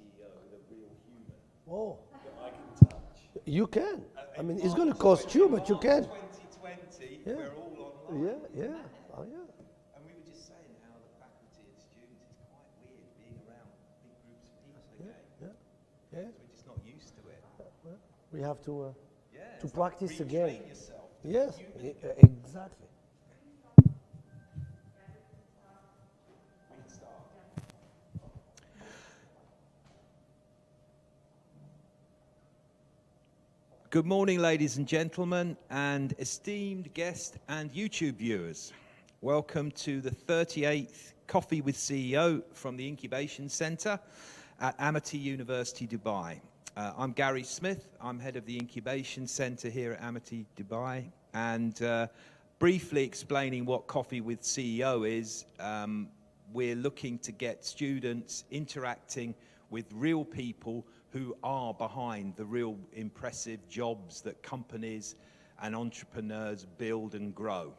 CEO with a real human Oh, that I can touch. you can. I mean, it's In going to March cost you, but you can. 2020, Yeah. we're all online. Yeah, yeah, oh yeah. And we were just saying how the faculty and students, it's quite weird being around big groups of people again. Yeah, yeah. We're just not used to it. Well, we have to It's practice like again. retrain yourself to be Yes, human again. exactly. We can start. Good morning, ladies and gentlemen, and esteemed guests and YouTube viewers. Welcome to the 38th Coffee with CEO from the Incubation Centre at Amity University, Dubai. I'm Gary Smith. I'm head of the Incubation Centre here at Amity, Dubai. And briefly explaining what Coffee with CEO is, we're looking to get students interacting with real people who are behind the real impressive jobs that companies and entrepreneurs build and grow.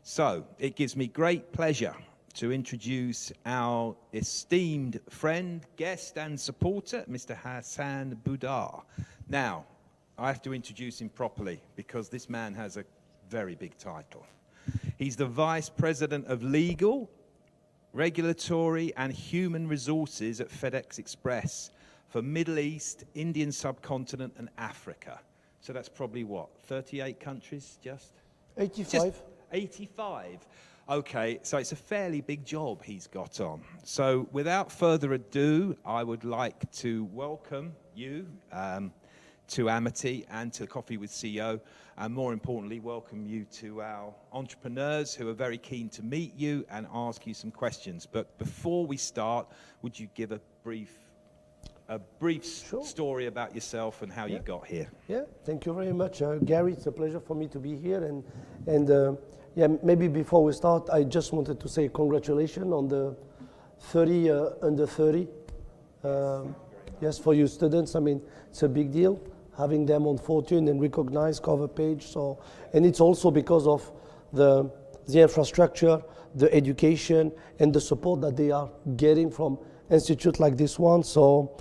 So it gives me great pleasure to introduce our esteemed friend, guest and supporter, Mr. Hassan Bouadar. Now, I have to introduce him properly because this man has a very big title. He's the Vice President of Legal, Regulatory and Human Resources at FedEx Express for Middle East, Indian subcontinent and Africa. So that's probably what, 38 countries just? 85. Just 85. Okay, so it's a fairly big job he's got on. So without further ado, I would like to welcome you to Amity and to Coffee with CEO, and more importantly, welcome you to our entrepreneurs who are very keen to meet you and ask you some questions. But before we start, would you give a brief Sure. story about yourself and how you got here? Yeah, thank you very much, Gary. It's a pleasure for me to be here. And yeah, maybe before we start, I just wanted to say congratulations on the 30 under 30. Yes, for you students. I mean, it's a big deal having them on Fortune and recognized cover page. So, and it's also because of the infrastructure, the education, and the support that they are getting from institutes like this one. So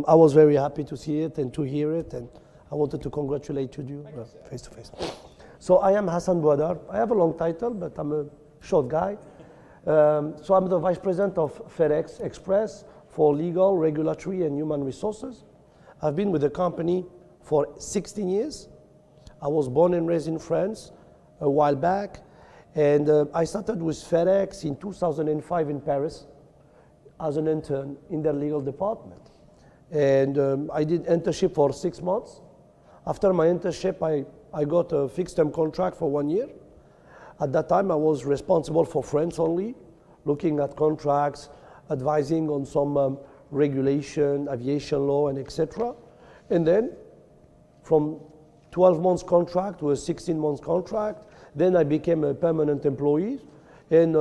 I was very happy to see it and to hear it, and I wanted to congratulate you face to face. So I am Hassan Bouadar. I have a long title, but I'm a short guy. So I'm the Vice President of FedEx Express for Legal, Regulatory, and Human Resources. I've been with the company for 16 years. I was born and raised in France a while back, and I started with FedEx in 2005 in Paris as an intern in their legal department. And I did internship for 6 months. After my internship, I got a fixed-term contract for 1 year. At that time, I was responsible for France only, looking at contracts, advising on some regulation, aviation law, and etc. And then, from 12 months contract to a 16 months contract, then I became a permanent employee. And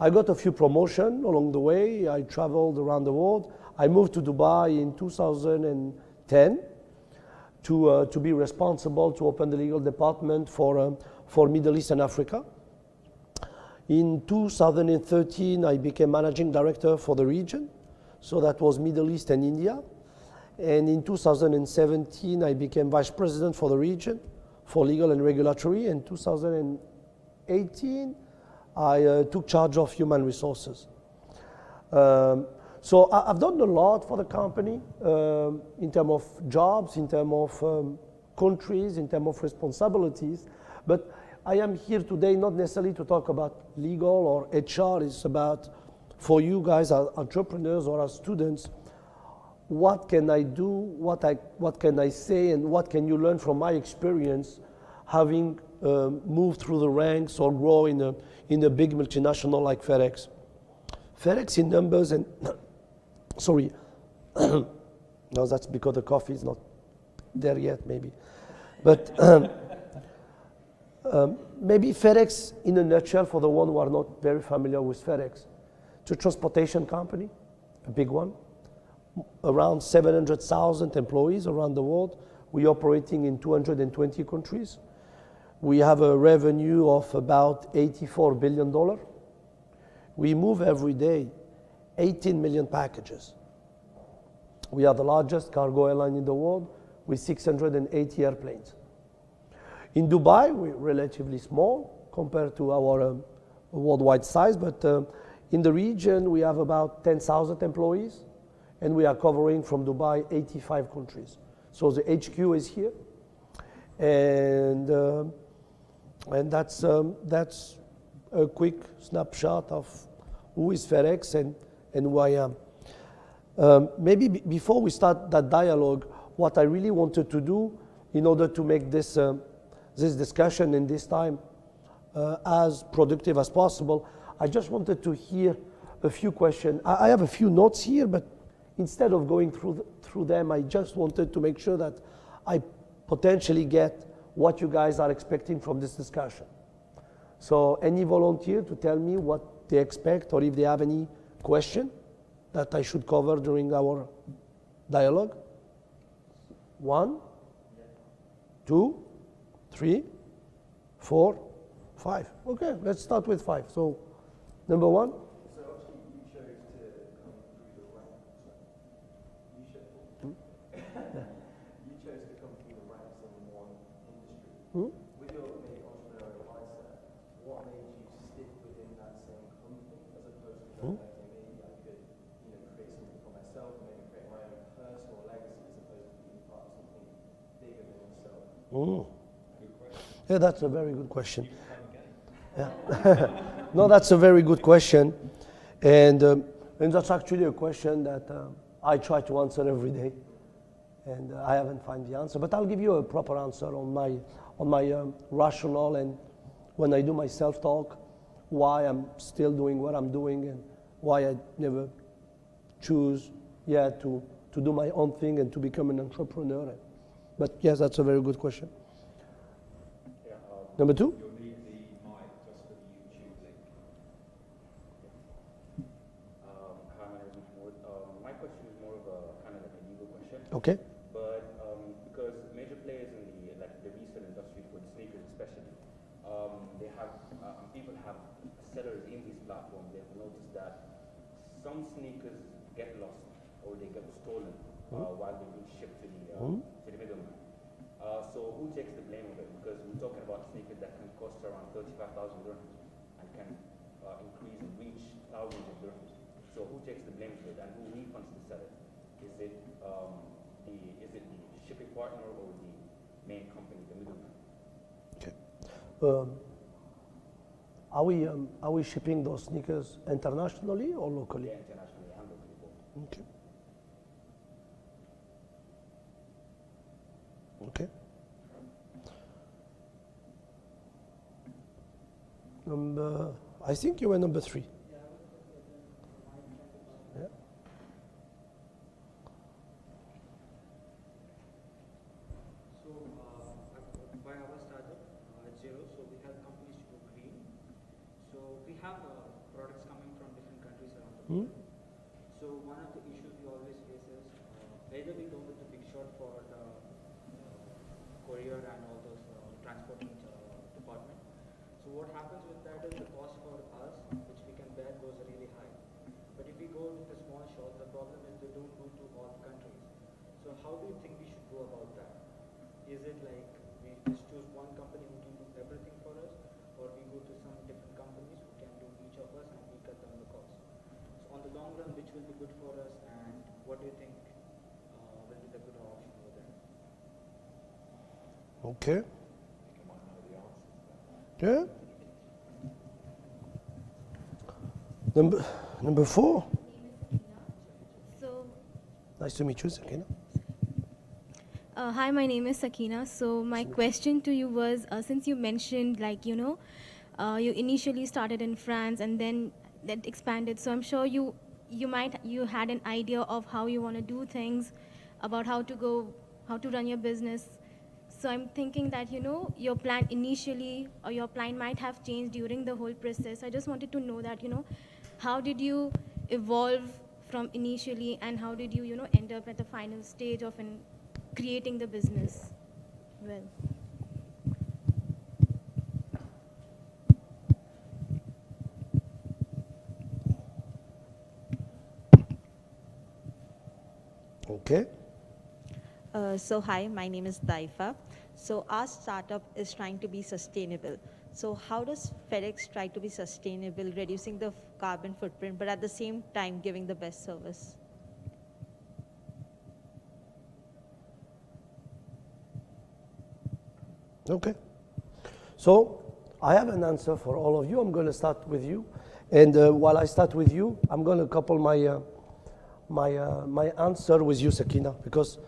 I got a few promotions along the way. I traveled around the world. I moved to Dubai in 2010 to be responsible to open the legal department for Middle East and Africa. In 2013, I became managing director for the region. So that was Middle East and India. And in 2017, I became vice president for the region for legal and regulatory. In 2018, I took charge of human resources. So I've done a lot for the company in terms of jobs, in terms of countries, in terms of responsibilities. But I am here today not necessarily to talk about legal or HR. It's about, for you guys as entrepreneurs or as students, what can I do, what can I say, and what can you learn from my experience having moved through the ranks or grow in a big multinational like FedEx. FedEx in numbers and, sorry, no, that's because the coffee is not there yet maybe. But maybe FedEx in a nutshell for the one who are not very familiar with FedEx. It's a transportation company, a big one, around 700,000 employees around the world. We're operating in 220 countries. We have a revenue of about $84 billion. We move every day 18 million packages. We are the largest cargo airline in the world with 680 airplanes. In Dubai, we're relatively small compared to our worldwide size, but in the region, we have about 10,000 employees, and we are covering from Dubai 85 countries. So the HQ is here, and that's a quick snapshot of who is FedEx and who I am. Maybe before we start that dialogue, what I really wanted to do in order to make this discussion in this time as productive as possible, I just wanted to hear a few questions. I have a few notes here, but instead of going through them, I just wanted to make sure that I potentially get what you guys are expecting from this discussion. So any volunteer to tell me what they expect, or if they have any question that I should cover during our dialogue? 1, 2, 3, 4, 5. Okay, let's start with 5. So, number 1. So obviously you chose to come through the ranks. You chose to come through the ranks in one industry. With your maybe entrepreneurial mindset, what made you stick within that same company as opposed to going, okay, maybe I could, create something for myself, maybe create my own personal legacy as opposed to being part of something bigger than yourself? Yeah, that's a very good question. Yeah. No, that's a very good question, and that's actually a question that I try to answer every day, and I haven't found the answer. But I'll give you a proper answer on my rationale, and when I do my self-talk, why I'm still doing what I'm doing, and why I never choose to do my own thing and to become an entrepreneur. But yes, that's a very good question. Yeah, Number 2. You'll need the mic just for the YouTube link. Hi, my name is Mahmoud. My question is more of a kind of like a legal question. Okay. But because major players in the resale industry for the sneakers especially, they have people have sellers in these platforms. They've noticed that some sneakers get lost or they get stolen while they're being shipped to the middleman. So who takes the blame of it? Because we're talking about sneakers that can cost around 35,000 dirhams and can increase and reach thousands of dirhams. So who takes the blame of it and who refunds the seller? Is it the shipping partner or the main company, the middleman? Okay. Are we shipping those sneakers internationally or locally? Yeah, internationally and locally both. Okay. Okay. I think you were number 3. Yeah. So, by our startup, Zero, so we help companies to go green. So, we have products coming from different countries around the world. So, one of the issues we always face is either we go with the big shot for the courier and all those transporting department. So, what happens with that is the cost for us, which we can bear, goes really high. But if we go with the small shot, the problem is they don't do to all countries. So, how do you think we should go about that? Is it like we just choose one company who can do everything for us, or we go to some different companies who can do each of us and we cut down the cost? So on the long run, which will be good for us, and what do you think will be the good option over there? Okay. Yeah. Number 4. So, Nice to meet you, Sakina. hi, my name is Sakina. So, my question to you was, since you mentioned, you initially started in France and then that expanded. So, I'm sure you had an idea of how you want to do things, about how to run your business. So, I'm thinking that your plan initially or your plan might have changed during the whole process. I just wanted to know that how did you evolve from initially, and how did you end up at the final stage of creating the business? Well, Okay. So hi, my name is Daifa. So our startup is trying to be sustainable. So how does FedEx try to be sustainable, reducing the carbon footprint, but at the same time giving the best service? Okay. So I have an answer for all of you. I'm going to start with you. And while I start with you, I'm going to couple my answer with you, Sakina, because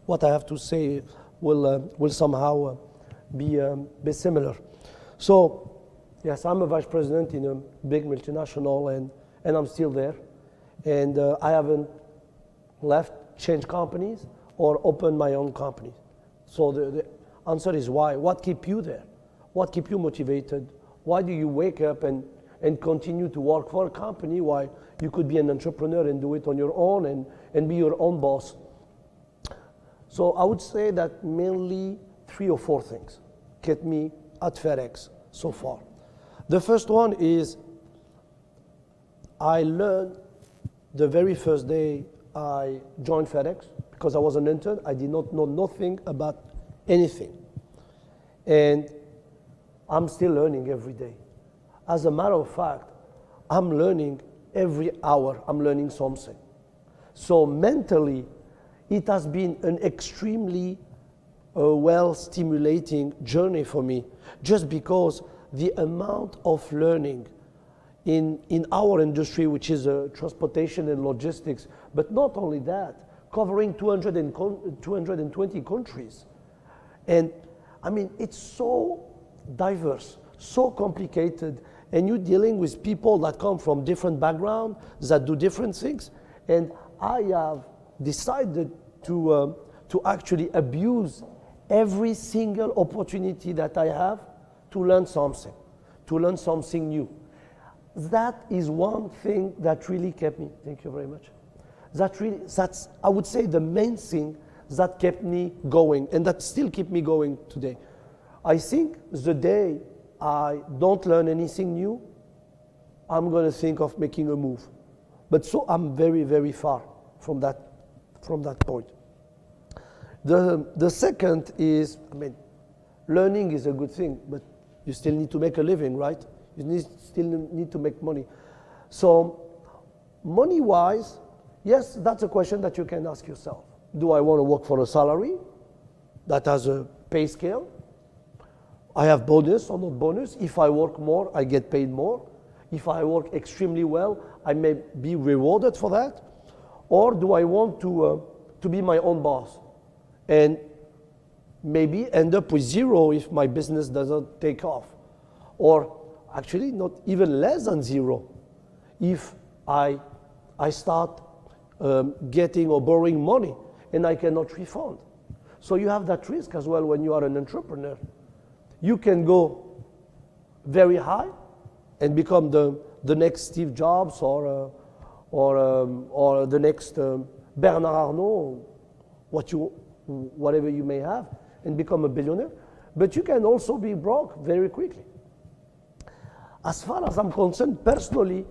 what I have to say will somehow be similar. So, yes, I'm a vice president in a big multinational, and I'm still there. And I haven't left, changed companies, or opened my own company. So the answer is why. What keep you there? What keep you motivated? Why do you wake up and continue to work for a company while you could be an entrepreneur and do it on your own and be your own boss? So I would say that mainly 3 or 4 things kept me at FedEx so far. The first one is I learned the very first day I joined FedEx, because I was an intern, I did not know nothing about anything. And I'm still learning every day. As a matter of fact, I'm learning every hour, I'm learning something. So mentally, it has been an extremely well-stimulating journey for me, just because the amount of learning in our industry, which is transportation and logistics, but not only that, covering 220 countries. And I mean, it's so diverse, so complicated, and you're dealing with people that come from different backgrounds, that do different things. And I have decided to actually abuse every single opportunity that I have to learn something new. That is one thing that really kept me, thank you very much. That's, I would say, the main thing that kept me going, and that still keep me going today. I think the day I don't learn anything new, I'm going to think of making a move. But so I'm very, very far from that point. The second is, I mean, learning is a good thing, but you still need to make a living, right? You still need to make money. So money-wise, yes, that's a question that you can ask yourself. Do I want to work for a salary that has a pay scale? I have bonus or not bonus. If I work more, I get paid more. If I work extremely well, I may be rewarded for that. Or do I want to be my own boss and maybe end up with zero if my business doesn't take off? Or actually not even less than zero if I start getting or borrowing money and I cannot refund. So you have that risk as well when you are an entrepreneur. You can go very high and become the next Steve Jobs or the next Bernard Arnault, whatever you may have, and become a billionaire. But you can also be broke very quickly. As far as I'm concerned, personally,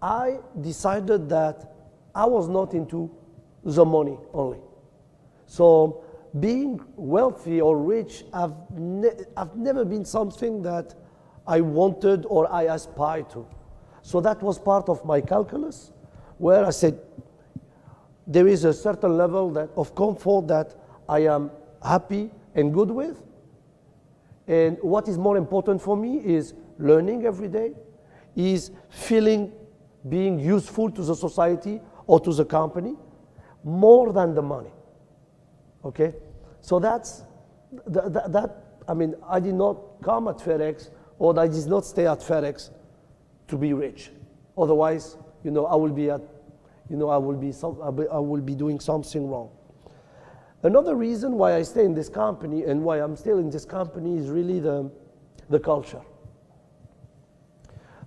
I decided that I was not into the money only. So being wealthy or rich, I've never been something that I wanted or I aspired to. So that was part of my calculus, where I said, there is a certain level of comfort that I am happy and good with. And what is more important for me is learning every day, is being useful to the society or to the company, more than the money. Okay? So that, I mean, I did not come at FedEx, or I did not stay at FedEx to be rich. Otherwise, I will be doing something wrong. Another reason why I stay in this company and why I'm still in this company is really the culture.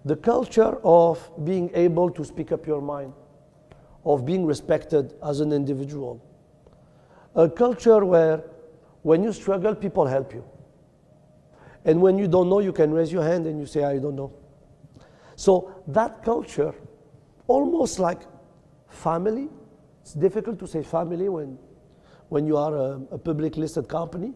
The culture of being able to speak up your mind, of being respected as an individual. A culture where when you struggle, people help you. And when you don't know, you can raise your hand and you say, I don't know. So that culture, almost like family, It's difficult to say family when you are a public listed company,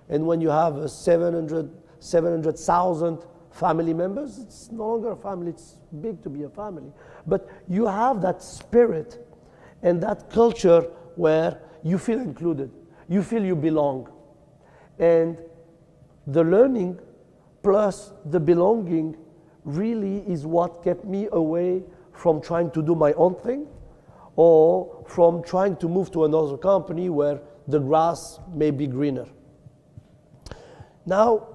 and when you have 700,000 family members, it's no longer a family, it's big to be a family. But you have that spirit and that culture where you feel included, you feel you belong. And the learning plus the belonging really is what kept me away from trying to do my own thing, or from trying to move to another company where the grass may be greener. Now,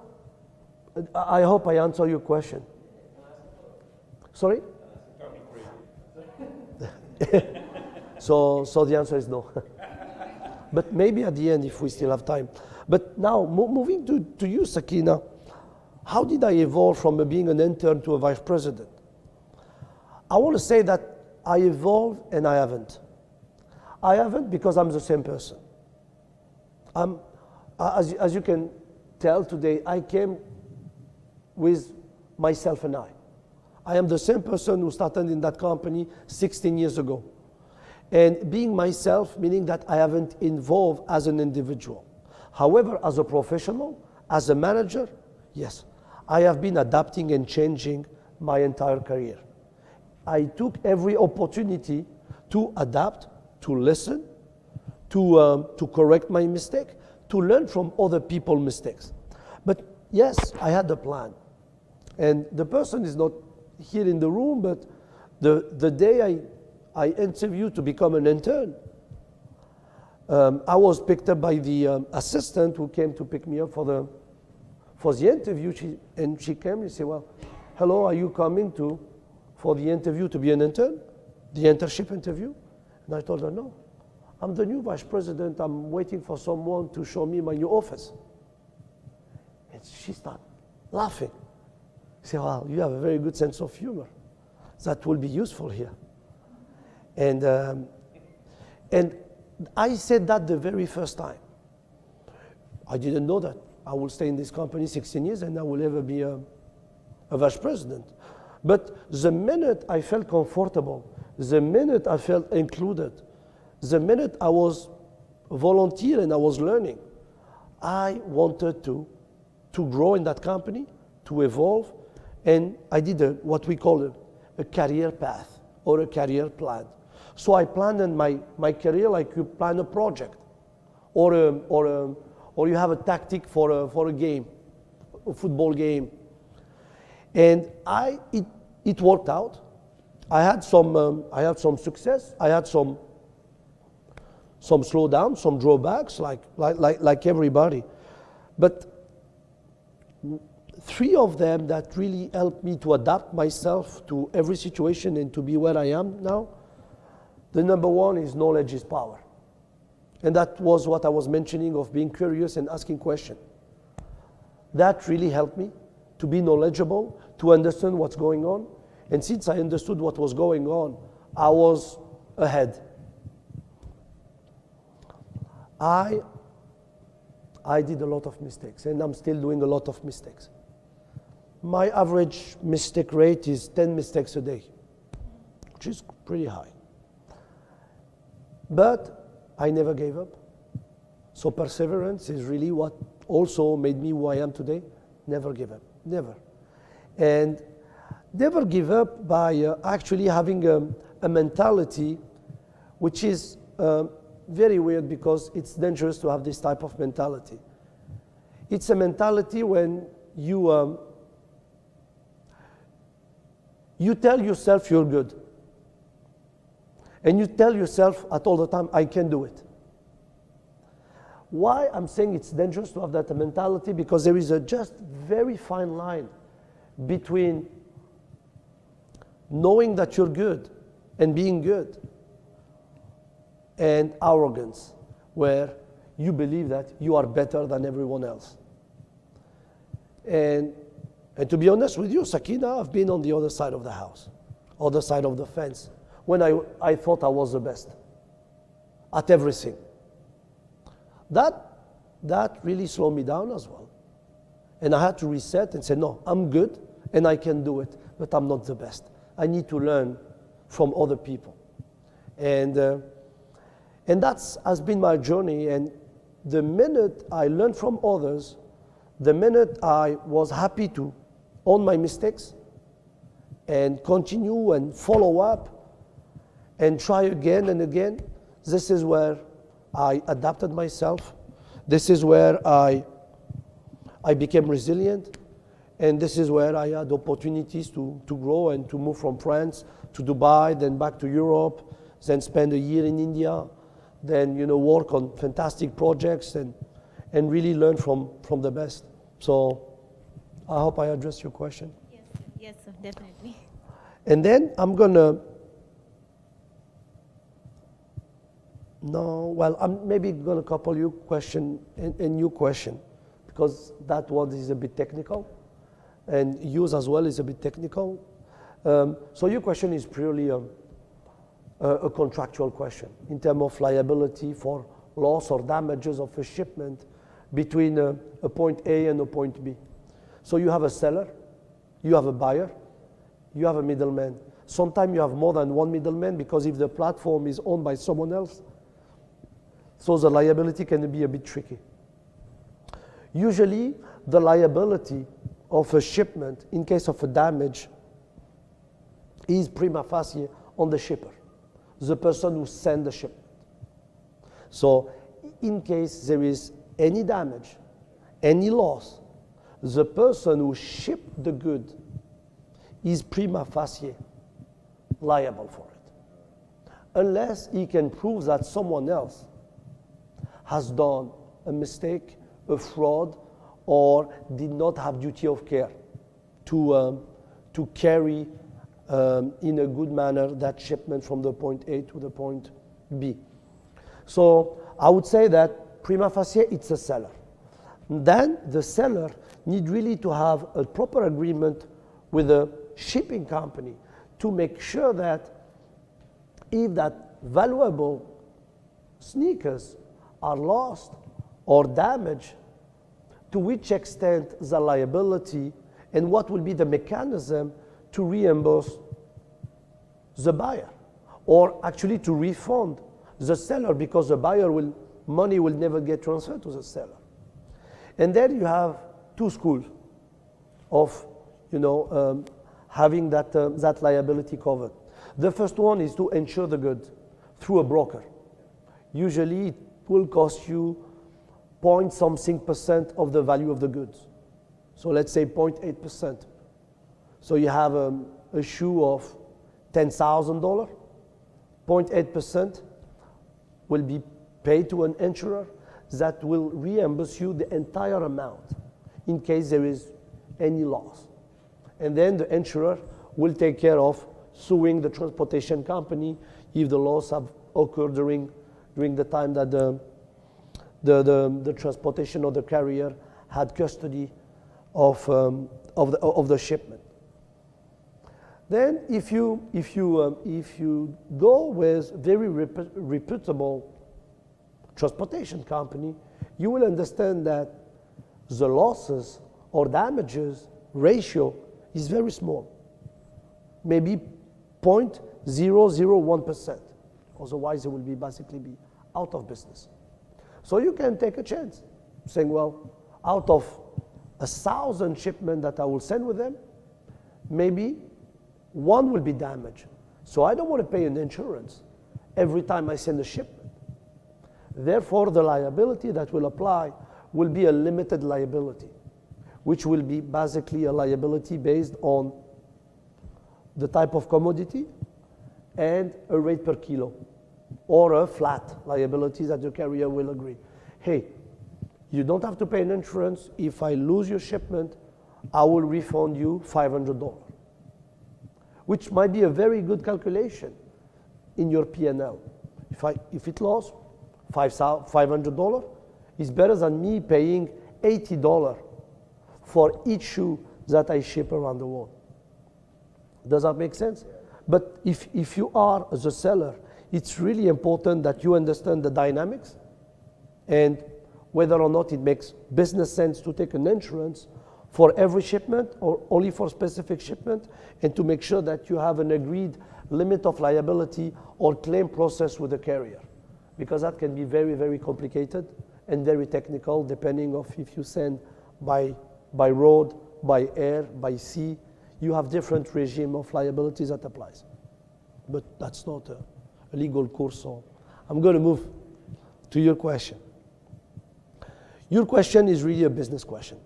I hope I answer your question. Sorry? So the answer is no. But maybe at the end, if we still have time. But now, moving to you, Sakina, how did I evolve from being an intern to a vice president? I want to say that I evolved and I haven't. I haven't because I'm the same person. As you can tell today, I came with myself and I. I am the same person who started in that company 16 years ago. And being myself, meaning that I haven't evolved as an individual. However, as a professional, as a manager, yes, I have been adapting and changing my entire career. I took every opportunity to adapt, to listen, to correct my mistake, to learn from other people's mistakes. But yes, I had a plan. And the person is not here in the room, but the day I interviewed to become an intern, I was picked up by the assistant who came to pick me up for the interview. She came and said, well, hello, are you coming for the interview to be an intern? The internship interview? And I told her, no, I'm the new vice president. I'm waiting for someone to show me my new office. And she started laughing. She said, well, you have a very good sense of humor. That will be useful here. And I said that the very first time. I didn't know that I will stay in this company 16 years and I will ever be a vice president. But the minute I felt comfortable, the minute I felt included, the minute I was volunteer and I was learning, I wanted to grow in that company, to evolve, and I did what we call a career path or a career plan. So I planned in my career like you plan a project, or you have a tactic for a game, a football game. And it worked out. I had some success. I had some slowdowns, some drawbacks, like everybody. But three of them that really helped me to adapt myself to every situation and to be where I am now. The number one is knowledge is power. And that was what I was mentioning of being curious and asking questions. That really helped me to be knowledgeable, to understand what's going on. And since I understood what was going on, I was ahead. I did a lot of mistakes, and I'm still doing a lot of mistakes. My average mistake rate is 10 mistakes a day, which is pretty high. But I never gave up. So perseverance is really what also made me who I am today. Never give up, never. And never give up by actually having a mentality which is very weird, because it's dangerous to have this type of mentality. It's a mentality when you tell yourself you're good. And you tell yourself at all the time, I can do it. Why I'm saying it's dangerous to have that mentality? Because there is a just very fine line between knowing that you're good and being good, and arrogance, where you believe that you are better than everyone else. And to be honest with you, Sakina, I've been on the other side of the house, other side of the fence, when I thought I was the best at everything. That really slowed me down as well. And I had to reset and say, no, I'm good and I can do it, but I'm not the best. I need to learn from other people. And And that's has been my journey. And the minute I learned from others, the minute I was happy to own my mistakes and continue and follow up and try again and again, this is where I adapted myself. This is where I became resilient. And this is where I had opportunities to grow and to move from France to Dubai, then back to Europe, then spend a year in India, then work on fantastic projects and really learn from the best. So I hope I addressed your question. Yes, yes, sir, definitely. And then I'm maybe gonna couple you question a new question, because that one is a bit technical, and yours as well is a bit technical. So your question is purely a contractual question in terms of liability for loss or damages of a shipment between a point A and a point B. So you have a seller, you have a buyer, you have a middleman. Sometimes you have more than one middleman, because if the platform is owned by someone else, so the liability can be a bit tricky. Usually, the liability of a shipment in case of a damage is prima facie on the shipper, the person who sent the shipment. So in case there is any damage, any loss, the person who shipped the good is prima facie liable for it, unless he can prove that someone else has done a mistake, a fraud, or did not have duty of care to carry in a good manner that shipment from the point A to the point B. So I would say that prima facie it's a seller. Then the seller need really to have a proper agreement with the shipping company to make sure that if that valuable sneakers are lost or damaged, to which extent the liability and what will be the mechanism to reimburse the buyer, or actually to refund the seller, because the money will never get transferred to the seller. And then you have two schools of having that liability covered. The first one is to insure the good through a broker. Usually it will cost you point something percent of the value of the goods. So let's say 0.8%. So you have a shoe of $10,000, 0.8% will be paid to an insurer that will reimburse you the entire amount in case there is any loss. And then the insurer will take care of suing the transportation company if the loss have occurred during the time that the transportation or the carrier had custody of the shipment. Then if you go with very reputable transportation company, you will understand that the losses or damages ratio is very small, maybe 0.001%. Otherwise, it will basically be out of business. So you can take a chance, saying, well, out of 1,000 shipments that I will send with them, maybe one will be damaged. So I don't want to pay an insurance every time I send a shipment. Therefore, the liability that will apply will be a limited liability, which will be basically a liability based on the type of commodity and a rate per kilo, or a flat liability that the carrier will agree. Hey, you don't have to pay an insurance. If I lose your shipment, I will refund you $500, which might be a very good calculation in your P&L. If it lost $500, it's better than me paying $80 for each shoe that I ship around the world. Does that make sense? But if you are the seller, it's really important that you understand the dynamics and whether or not it makes business sense to take an insurance for every shipment or only for specific shipment, and to make sure that you have an agreed limit of liability or claim process with the carrier. because that can be very, very complicated and very technical, depending of if you send by road, by air, by sea. You have different regime of liabilities that applies. But that's not a legal course, so I'm going to move to your question. Your question is really a business question.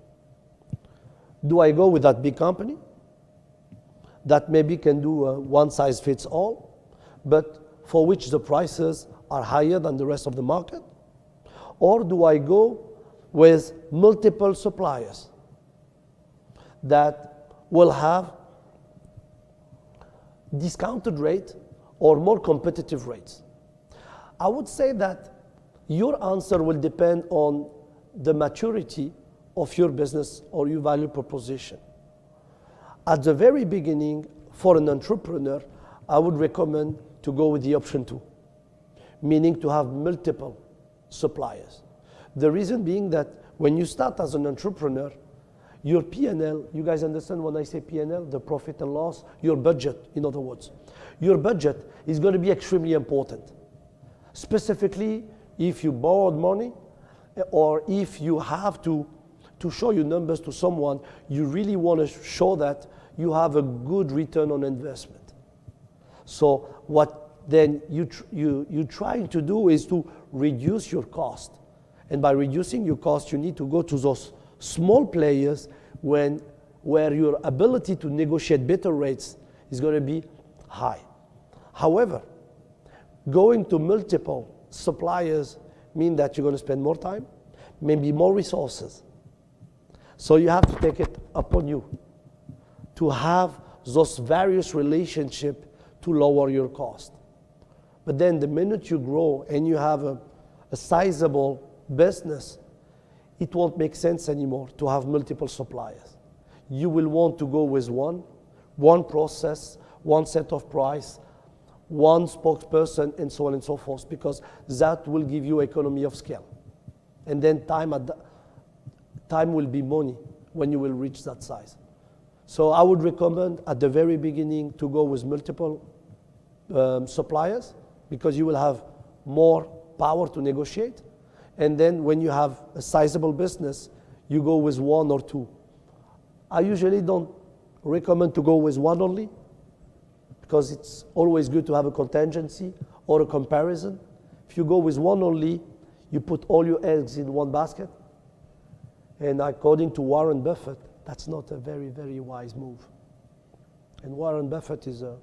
Do I go with that big company that maybe can do a one-size-fits-all, but for which the prices are higher than the rest of the market? Or do I go with multiple suppliers that will have discounted rate or more competitive rates? I would say that your answer will depend on the maturity of your business or your value proposition. At the very beginning, for an entrepreneur, I would recommend to go with the option 2, meaning to have multiple suppliers. The reason being that when you start as an entrepreneur, your P&L, you guys understand when I say P&L, the profit and loss, your budget, in other words. Your budget is going to be extremely important. Specifically, if you borrowed money or if you have to show your numbers to someone, you really want to show that you have a good return on investment. So what then you're trying to do is to reduce your cost. And by reducing your cost, you need to go to those small players where your ability to negotiate better rates is going to be high. However, going to multiple suppliers means that you're going to spend more time, maybe more resources. So you have to take it upon you to have those various relationships to lower your cost. But then the minute you grow and you have a sizable business, it won't make sense anymore to have multiple suppliers. You will want to go with one process, one set of price, one spokesperson, and so on and so forth, because that will give you economy of scale. And then time will be money when you will reach that size. So I would recommend at the very beginning to go with multiple suppliers, because you will have more power to negotiate. And then when you have a sizable business, you go with one or two. I usually don't recommend to go with one only, because it's always good to have a contingency or a comparison. If you go with one only, you put all your eggs in one basket. And according to Warren Buffett, that's not a very, very wise move. And Warren Buffett is a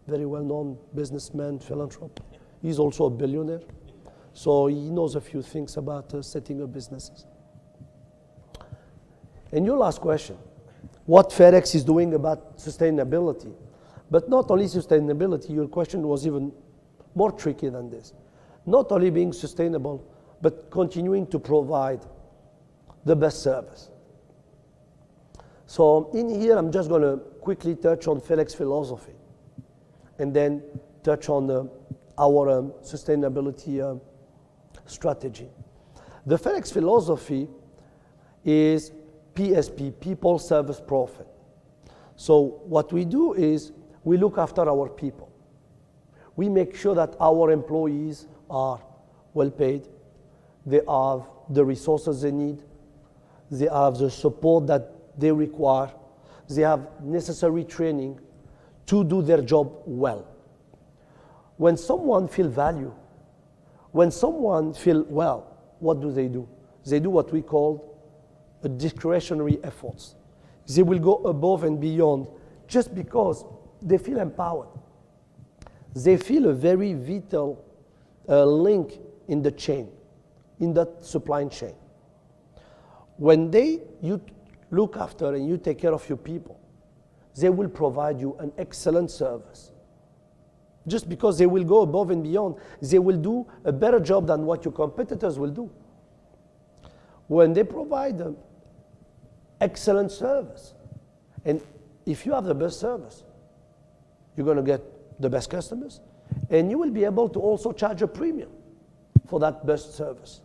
very well-known businessman, philanthropist. He's also a billionaire. So he knows a few things about setting up businesses. And your last question, what FedEx is doing about sustainability? But not only sustainability, your question was even more tricky than this. Not only being sustainable, but continuing to provide the best service. So in here, I'm just going to quickly touch on FedEx philosophy and then touch on our sustainability strategy. The FedEx philosophy is PSP, People, Service, Profit. So what we do is we look after our people. We make sure that our employees are well paid, they have the resources they need, they have the support that they require, they have necessary training to do their job well. When someone feels value, when someone feels well, what do? They do what we call a discretionary efforts. They will go above and beyond just because they feel empowered. They feel a very vital link in the chain, in that supply chain. When you look after and you take care of your people, they will provide you an excellent service. Just because they will go above and beyond, they will do a better job than what your competitors will do. When they provide an excellent service, and if you have the best service, you're going to get the best customers, and you will be able to also charge a premium for that best service.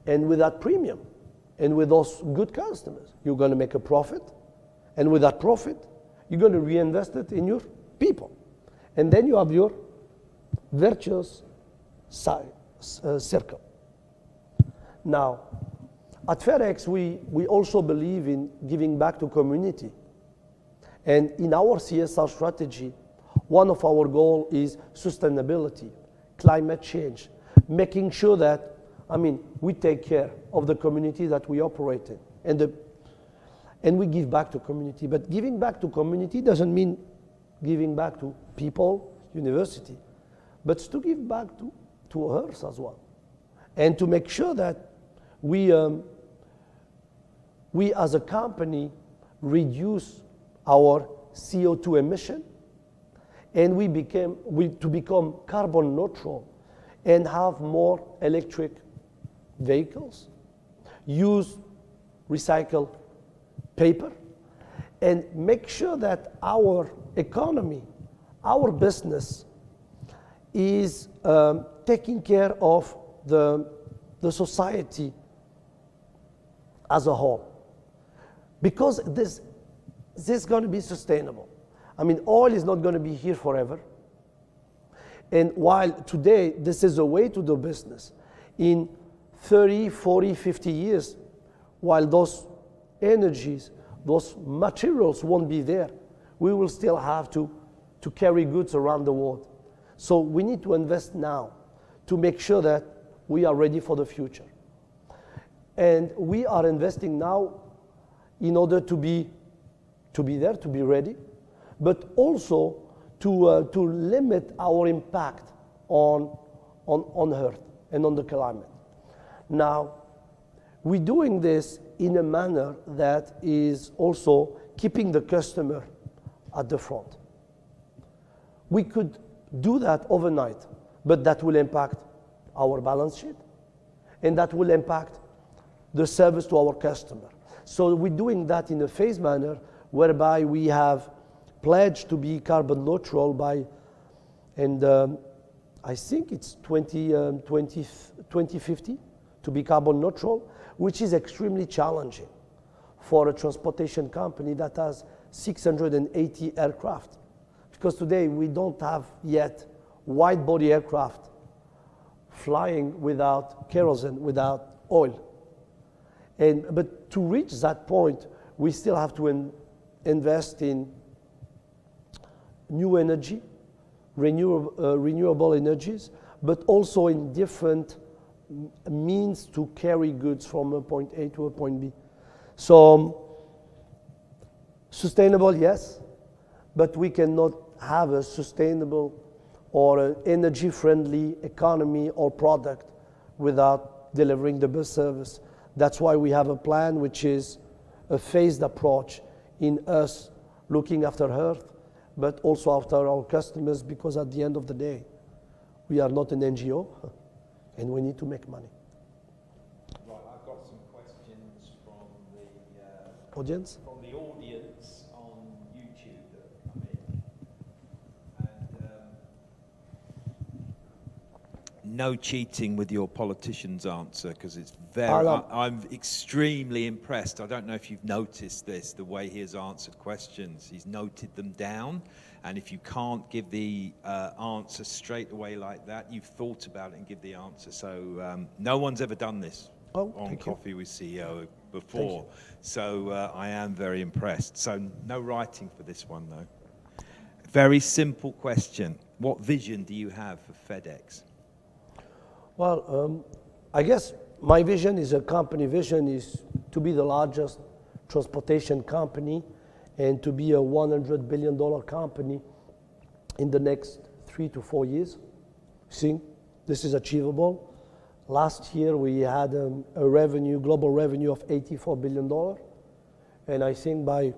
And with that premium, and with those good customers, you're going to make a profit, and with that profit, you're going to reinvest it in your people. And then you have your virtuous circle. Now, at FedEx, we also believe in giving back to community. And in our CSR strategy, one of our goals is sustainability, climate change, making sure that, we take care of the community that we operate in, and we give back to community. But giving back to community doesn't mean giving back to people, university, but it's to give back to Earth as well, and to make sure that we as a company reduce our CO2 emission, and to become carbon neutral and have more electric vehicles, use recycled paper, and make sure that our economy, our business is taking care of the society as a whole. Because this is going to be sustainable. Oil is not going to be here forever. And while today this is a way to do business, in 30, 40, 50 years, while those energies, those materials won't be there, we will still have to carry goods around the world. So we need to invest now to make sure that we are ready for the future. And we are investing now in order to be there, to be ready, but also to limit our impact on Earth and on the climate. Now, we're doing this in a manner that is also keeping the customer at the front. We could do that overnight, but that will impact our balance sheet, and that will impact the service to our customer. So we're doing that in a phased manner, whereby we have pledged to be carbon neutral by, and I think it's 2050 to be carbon neutral, which is extremely challenging for a transportation company that has 680 aircraft. Because today we don't have yet wide-body aircraft flying without kerosene, without oil. But to reach that point, we still have to invest in new energy, renewable energies, but also in different means to carry goods from a point A to a point B. So sustainable, yes, but we cannot have a sustainable or an energy-friendly economy or product without delivering the best service. That's why we have a plan which is a phased approach in us looking after Earth, but also after our customers, because at the end of the day, we are not an NGO, and we need to make money. Right, I've got some questions from the Audience? From the audience on YouTube that have come in. And no cheating with your politician's answer, because it's very. I'm extremely impressed. I don't know if you've noticed this, the way he has answered questions. He's noted them down. And if you can't give the answer straight away like that, you've thought about it and give the answer. So no one's ever done this on Coffee with CEO before. So I am very impressed. So no writing for this one, though. Very simple question. What vision do you have for FedEx? Well, I guess my vision is a company vision is to be the largest transportation company and to be a $100 billion company in the next 3 to 4 years. See, this is achievable. Last year we had a global revenue of $84 billion. And I think by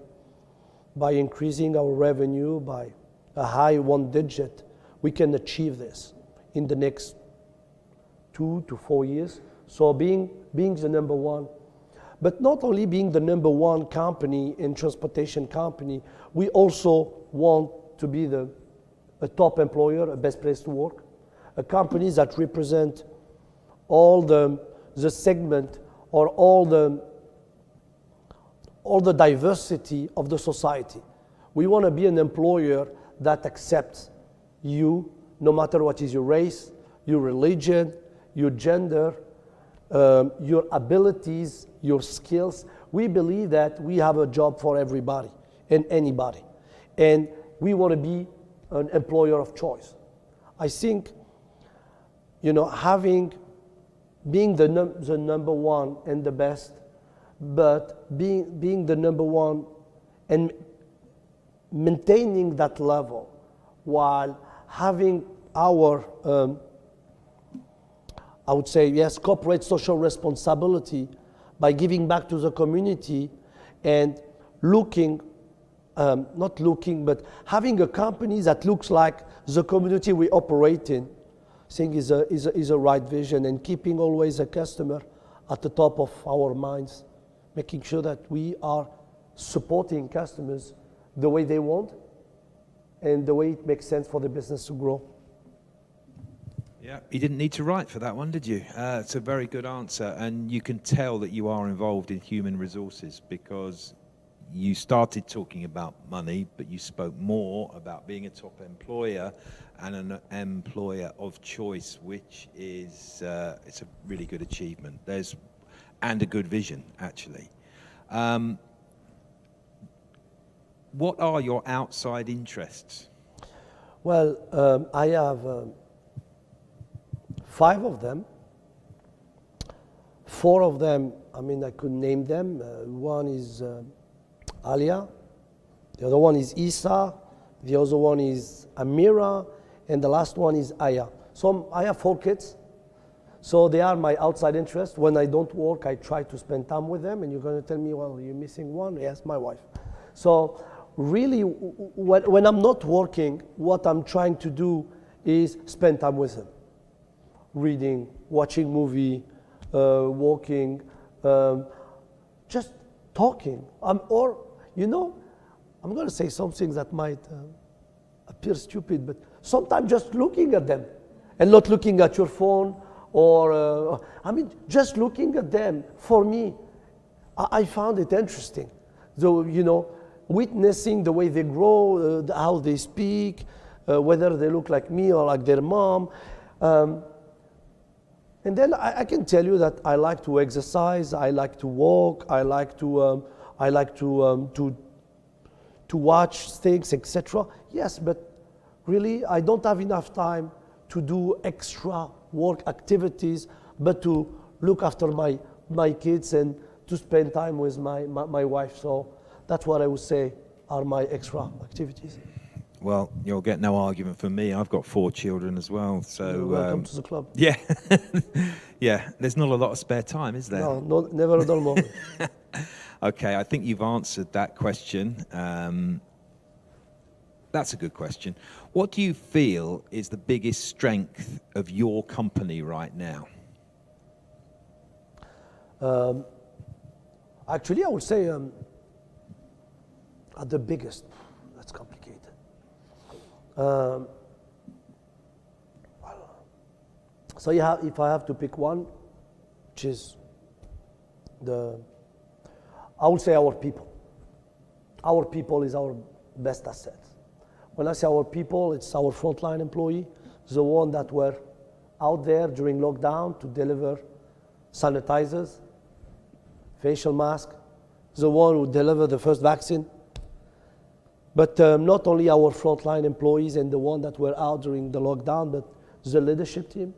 increasing our revenue by a high 1 digit, we can achieve this in the next 2 to 4 years. So being the number one, but not only being the number one company in transportation company, we also want to be a top employer, a best place to work, a company that represent all the segment or all the diversity of the society. We want to be an employer that accepts you no matter what is your race, your religion, your gender, your abilities, your skills. We believe that we have a job for everybody and anybody. And we want to be an employer of choice. I think, being the number one and the best, but being the number one and maintaining that level while having our, I would say, yes, corporate social responsibility by giving back to the community and but having a company that looks like the community we operate in, I think is a right vision, and keeping always a customer at the top of our minds, making sure that we are supporting customers the way they want and the way it makes sense for the business to grow. Yeah, you didn't need to write for that one, did you? It's a very good answer, and you can tell that you are involved in human resources, because you started talking about money, but you spoke more about being a top employer and an employer of choice, which is it's a really good achievement. And a good vision, actually. What are your outside interests? Well, I have 5 of them. 4 of them, I could name them. One is Alia, the other one is Isa, the other one is Amira, and the last one is Aya. So I have 4 kids. So they are my outside interest. When I don't work, I try to spend time with them. And you're going to tell me, well, you're missing one? Yes, my wife. So really, when I'm not working, what I'm trying to do is spend time with them. Reading, watching movie, walking, just talking. I'm going to say something that might appear stupid, but sometimes just looking at them and not looking at your phone, or just looking at them. For me, I found it interesting. So, witnessing the way they grow, how they speak, whether they look like me or like their mom. And then I can tell you that I like to exercise, I like to walk, I like to watch things, etc. Yes, but really I don't have enough time to do extra work activities, but to look after my kids and to spend time with my wife. So that's what I would say are my extra activities. Well, you'll get no argument from me. I've got 4 children as well. So welcome to the club. Yeah. Yeah, there's not a lot of spare time, is there? No, never a dull moment. Okay, I think you've answered that question. That's a good question. What do you feel is the biggest strength of your company right now? Actually, I would say the biggest. That's complicated. So if I have to pick one, which is I would say our people. Our people is our best asset. When I say our people, it's our frontline employee, the one that were out there during lockdown to deliver sanitizers, facial masks, the one who delivered the first vaccine. But not only our frontline employees and the one that were out during the lockdown, but the leadership team.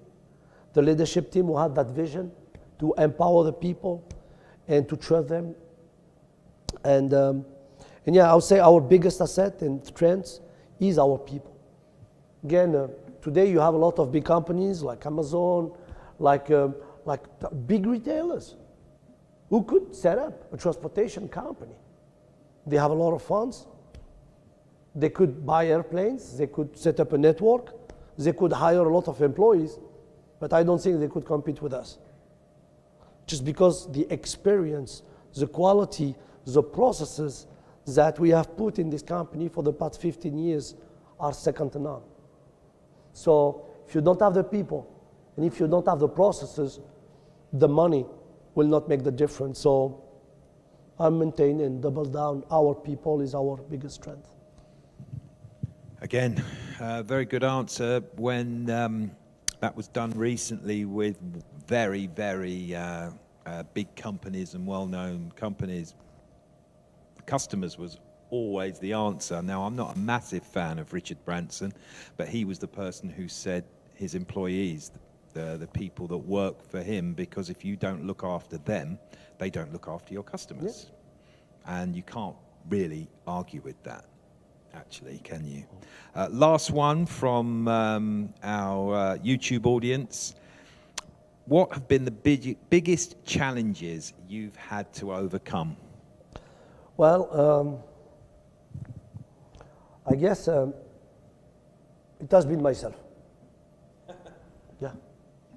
The leadership team who had that vision to empower the people and to trust them. And yeah, I would say our biggest asset and strength is our people. Again, today you have a lot of big companies like Amazon, like big retailers who could set up a transportation company. They have a lot of funds. They could buy airplanes. They could set up a network. They could hire a lot of employees. But I don't think they could compete with us. Just because the experience, the quality, the processes that we have put in this company for the past 15 years are second to none. So if you don't have the people, and if you don't have the processes, the money will not make the difference. So I maintain and double down, our people is our biggest strength. Again, Very good answer. When that was done recently with very, very big companies and well-known companies, customers was always the answer. Now, I'm not a massive fan of Richard Branson, but he was the person who said his employees, the people that work for him, because if you don't look after them, they don't look after your customers. And you can't really argue with that, actually, can you? Last one from our YouTube audience. What have been the biggest challenges you've had to overcome? Well, I guess it has been myself. Yeah,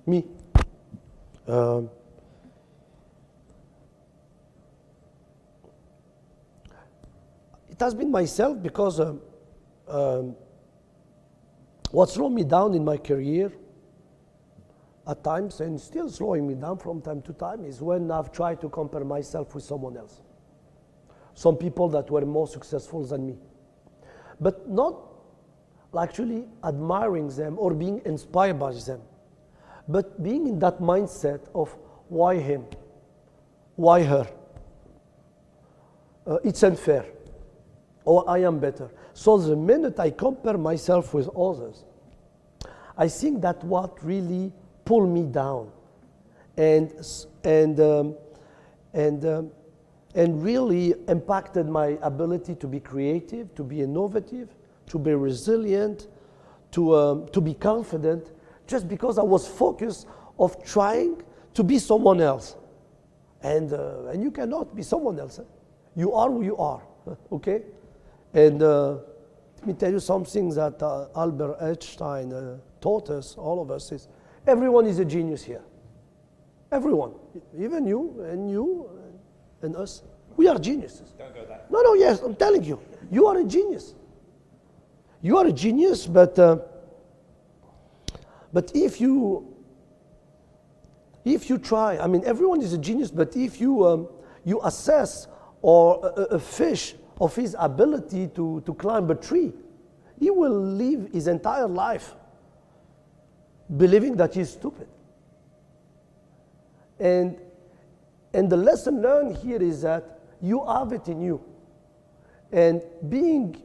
me. It has been myself because what slowed me down in my career at times, and still slowing me down from time to time, is when I've tried to compare myself with someone else. Some people that were more successful than me. But not actually admiring them or being inspired by them, but being in that mindset of why him, why her, it's unfair, or I am better. So the minute I compare myself with others, I think that what really pulled me down and really impacted my ability to be creative, to be innovative, to be resilient, to be confident, just because I was focused of trying to be someone else. And you cannot be someone else. You are who you are, okay? And let me tell you something that Albert Einstein taught us, all of us, is everyone is a genius here. Everyone, even you and us. We are geniuses. Don't go that. No, yes, I'm telling you. You are a genius. You are a genius, but if you try, I mean, everyone is a genius, but if you assess or a fish of his ability to climb a tree, he will live his entire life believing that he's stupid. And the lesson learned here is that you have it in you. And being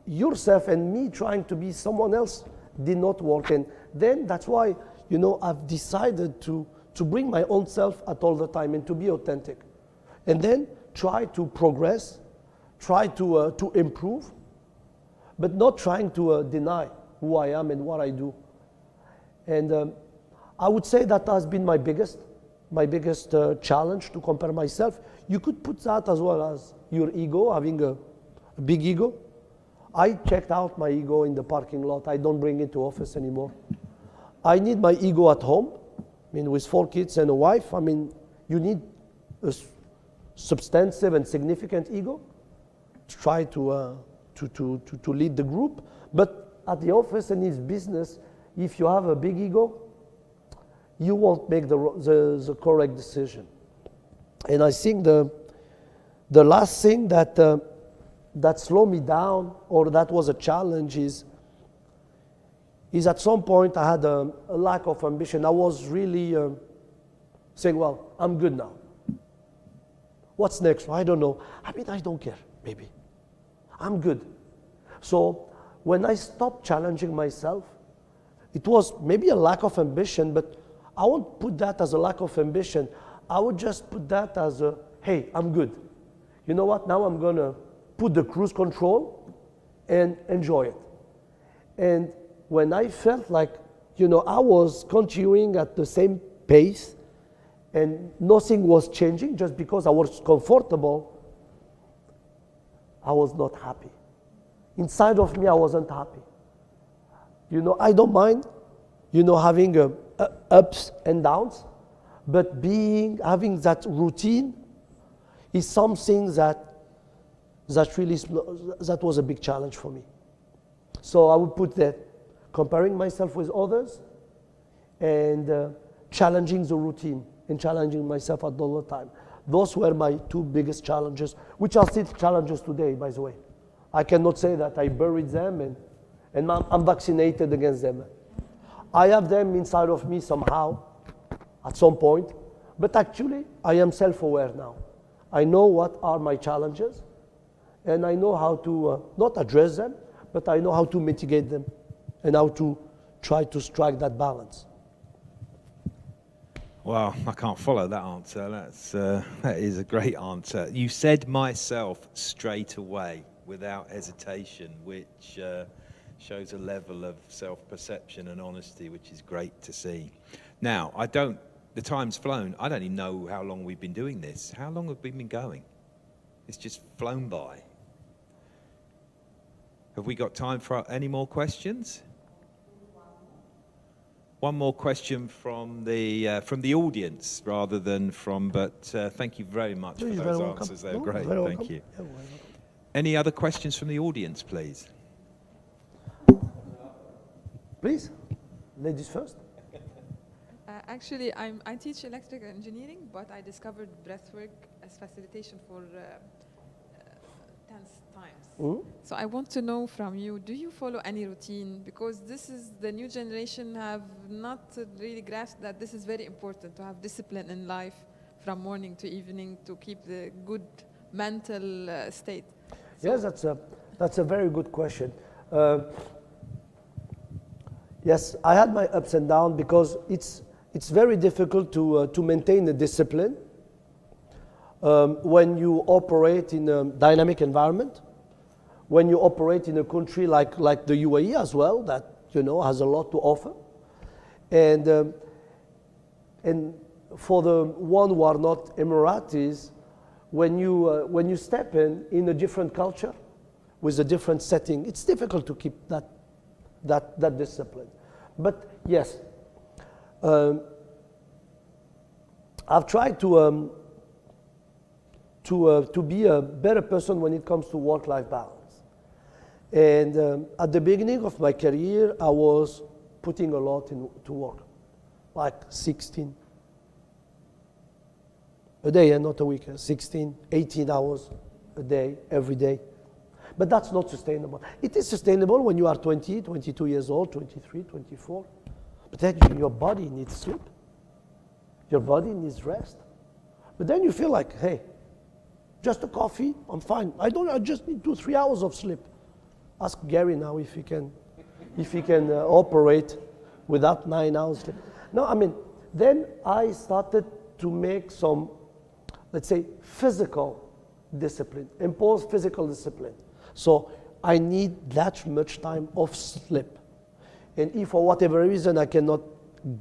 yourself and me trying to be someone else did not work. And then that's why, I've decided to bring my own self at all the time and to be authentic. And then try to progress, try to improve, but not trying to deny who I am and what I do. And I would say that has been my biggest challenge, to compare myself. You could put that as well as your ego, having a big ego. I checked out my ego in the parking lot. I don't bring it to office anymore. I need my ego at home. I mean, with 4 kids and a wife, I mean, you need a substantive and significant ego to try to lead the group. But at the office and in business, if you have a big ego, you won't make the correct decision. And I think the last thing that slowed me down, or that was a challenge, is at some point I had a lack of ambition. I was really saying, well, I'm good now. What's next? I don't know. I mean, I don't care, maybe. I'm good. So when I stopped challenging myself, it was maybe a lack of ambition, but I won't put that as a lack of ambition. I would just put that as a, hey, I'm good. You know what? Now I'm going to put the cruise control and enjoy it. And when I felt like, I was continuing at the same pace and nothing was changing just because I was comfortable, I was not happy. Inside of me, I wasn't happy. I don't mind, having ups and downs, but having that routine is something that was a big challenge for me. So I would put that comparing myself with others and challenging the routine and challenging myself at all the time. Those were my 2 biggest challenges, which are still challenges today, by the way. I cannot say that I buried them and I'm vaccinated against them. I have them inside of me somehow, at some point, but actually I am self-aware now. I know what are my challenges, and I know how to not address them, but I know how to mitigate them and how to try to strike that balance. Well, I can't follow that answer. That is a great answer. You said myself straight away without hesitation, which shows a level of self-perception and honesty, which is great to see. Now, the time's flown. I don't even know how long we've been doing this. How long have we been going? It's just flown by. Have we got time for any more questions? One more question from the audience rather than but thank you very much for those answers. They're great. Thank you. Any other questions from the audience, please? Please, ladies first. Actually, I teach electrical engineering, but I discovered breathwork as facilitation for tense times. Mm-hmm. So I want to know from you, do you follow any routine? Because this is the new generation have not really grasped that this is very important to have discipline in life from morning to evening to keep the good mental state. Yes, that's a very good question. Yes, I had my ups and downs because it's very difficult to maintain a discipline when you operate in a dynamic environment, when you operate in a country like the UAE as well, that has a lot to offer, and for the one who are not Emiratis, when you step in a different culture with a different setting, it's difficult to keep that discipline. But yes, I've tried to be a better person when it comes to work-life balance. And at the beginning of my career, I was putting a lot into work, like 16 a day and not a week, 16, 18 hours a day, every day. But that's not sustainable. It is sustainable when you are 20, 22 years old, 23, 24. But then your body needs sleep. Your body needs rest. But then you feel like, hey, just a coffee, I'm fine. I just need 2-3 hours of sleep. Ask Gary now if he can operate without 9 hours sleep. No, I mean, then I started to make some, let's say, physical discipline, impose physical discipline. So I need that much time of sleep. And if for whatever reason I cannot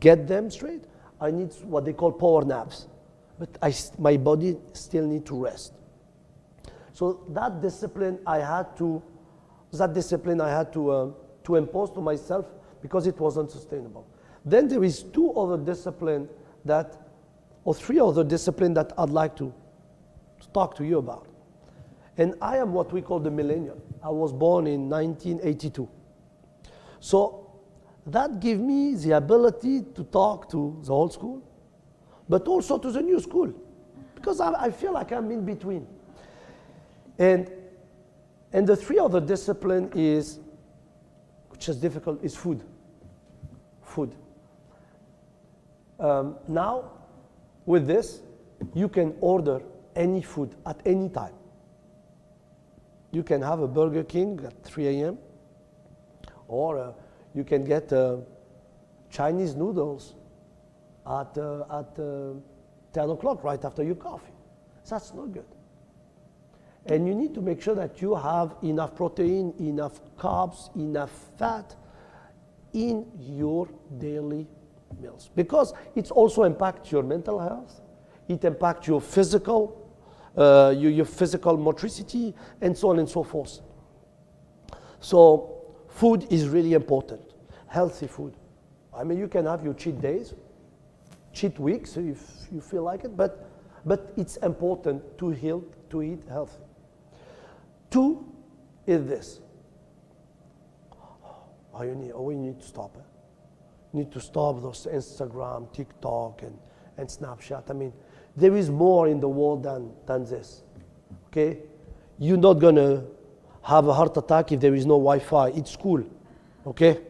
get them straight, I need what they call power naps. But my body still needs to rest. So that discipline I had to impose to myself because it wasn't sustainable. Then there is 3 other disciplines that I'd like to talk to you about. And I am what we call the millennial. I was born in 1982. So that gave me the ability to talk to the old school, but also to the new school, because I feel like I'm in between. And the 3 other discipline which is difficult, is food. Food. Now, with this, you can order any food at any time. You can have a Burger King at 3 a.m. or you can get Chinese noodles at 10 o'clock right after your coffee. That's not good. And you need to make sure that you have enough protein, enough carbs, enough fat in your daily meals, because it also impacts your mental health, it impacts your physical motricity, and so on and so forth. So food is really important, healthy food. I mean, you can have your cheat days, cheat weeks if you feel like it, but it's important to eat healthy. 2 is this. We need to stop it. You need to stop those Instagram, TikTok, and Snapchat. I mean, there is more in the world than this, okay? You're not gonna have a heart attack if there is no Wi-Fi. It's cool, Okay?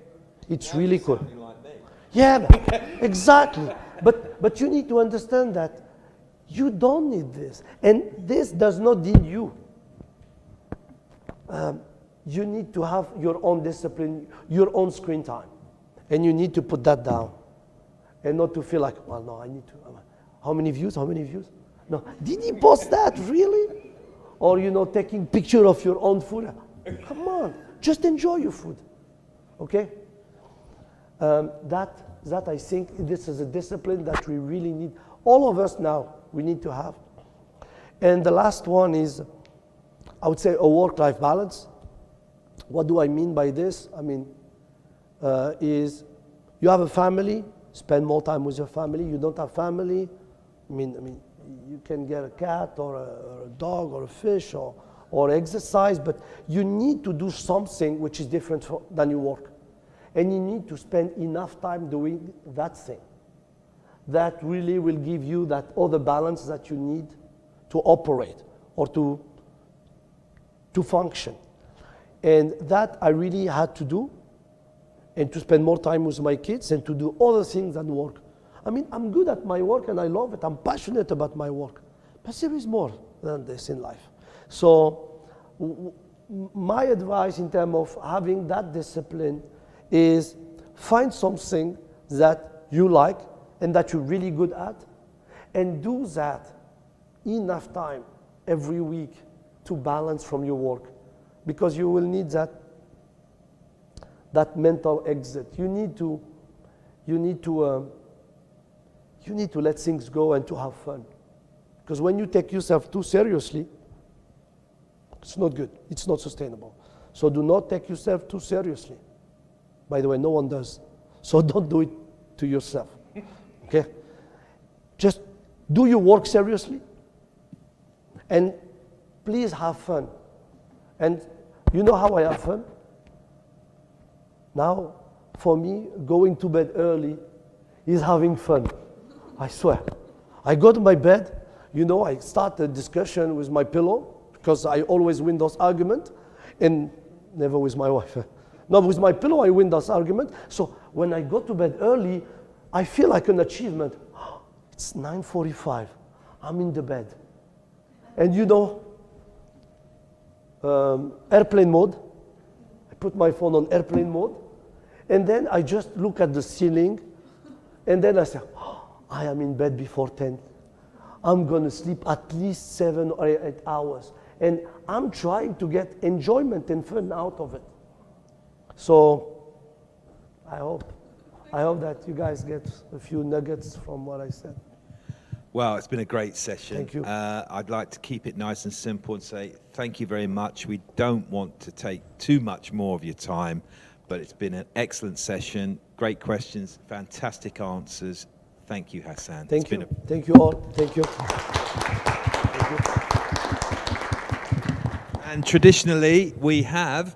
It's really cool. Sounding like me. Yeah, exactly. But you need to understand that you don't need this. And this does not need you. You need to have your own discipline, your own screen time. And you need to put that down. And not to feel like, well, no, I need to. How many views? How many views? No. Did he post that? Really? Or, taking picture of your own food? Come on. Just enjoy your food. Okay? That I think this is a discipline that we really need. All of us now, we need to have. And the last one is, I would say, a work-life balance. What do I mean by this? I mean, is you have a family, spend more time with your family. You don't have family, I mean, you can get a cat or a dog or a fish or exercise, but you need to do something which is different than your work. And you need to spend enough time doing that thing. That really will give you that other balance that you need to operate or to function. And that I really had to do, and to spend more time with my kids and to do other things than work. I mean, I'm good at my work and I love it. I'm passionate about my work. But there is more than this in life. So my advice in terms of having that discipline is find something that you like and that you're really good at, and do that enough time every week to balance from your work, because you will need that mental exit. You need to let things go and to have fun, because when you take yourself too seriously, it's not good. It's not sustainable. So do not take yourself too seriously. By the way, no one does. So don't do it to yourself. Okay? Just do your work seriously. And please have fun. And you know how I have fun? Now, for me, going to bed early is having fun. I swear. I go to my bed, I start a discussion with my pillow, because I always win those arguments, and never with my wife. No, with my pillow, I win those arguments. So when I go to bed early, I feel like an achievement. It's 9:45. I'm in the bed. And airplane mode. I put my phone on airplane mode. And then I just look at the ceiling. And then I say, I am in bed before 10. I'm going to sleep at least 7 or 8 hours. And I'm trying to get enjoyment and fun out of it. So I hope that you guys get a few nuggets from what I said. Well, it's been a great session. Thank you. I'd like to keep it nice and simple and say thank you very much. We don't want to take too much more of your time, but it's been an excellent session. Great questions, fantastic answers. Thank you, Hassan. Thank you. Thank you all. Thank you. Thank you. And traditionally,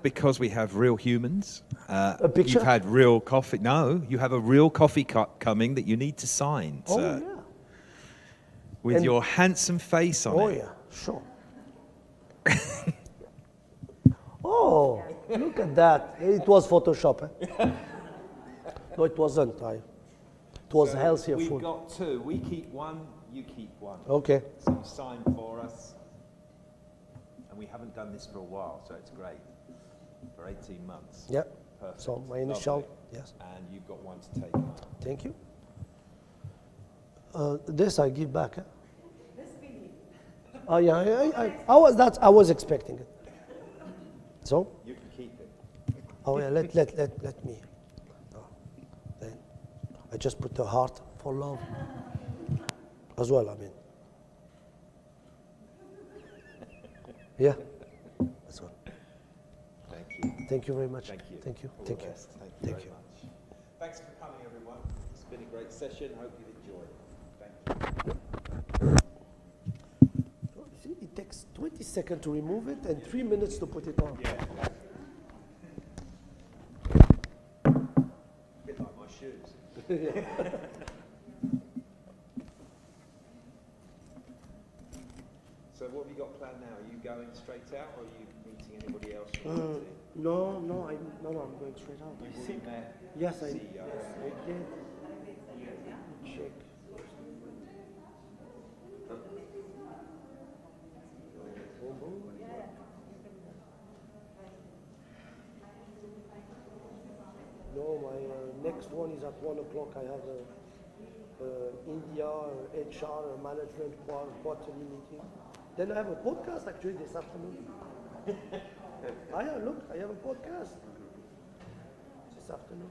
because we have real humans, a picture? You've had real coffee. No, you have a real coffee cup coming that you need to sign, sir. Yeah. With your handsome face on it. Oh, yeah, sure. Oh, look at that. It was Photoshop. No, it wasn't. It was healthier We've food. got two. We keep one, you keep one. Okay. So you sign for us. And we haven't done this for a while, so it's great. For 18 months. Yeah. Perfect. So my initial, Lovely. yes. And you've got one to take home. Thank you. This I give back. Oh yeah, I was expecting it. So? You can keep it. Oh yeah, let me. Then I just put the heart for love as well. I mean, yeah, that's one. Thank you. Thank you very much. Thank you. Thank you. All Thank the you. best. Thank you Thank very you. much. Thanks for coming, everyone. It's been a great session. Hope you've enjoyed it. Thank you. See, it takes 20 seconds to remove it and 3 minutes to put it on. Yeah. A bit like my shoes. So what have you got planned now? Are you going straight out or are you meeting anybody else from the team? No, no, I'm going straight out. I think. Yes, I did. Check. Boom, boom. No, my next one is at 1 o'clock. I have India HR management quarterly meeting. Then I have a podcast actually this afternoon. Look, I have a podcast this afternoon.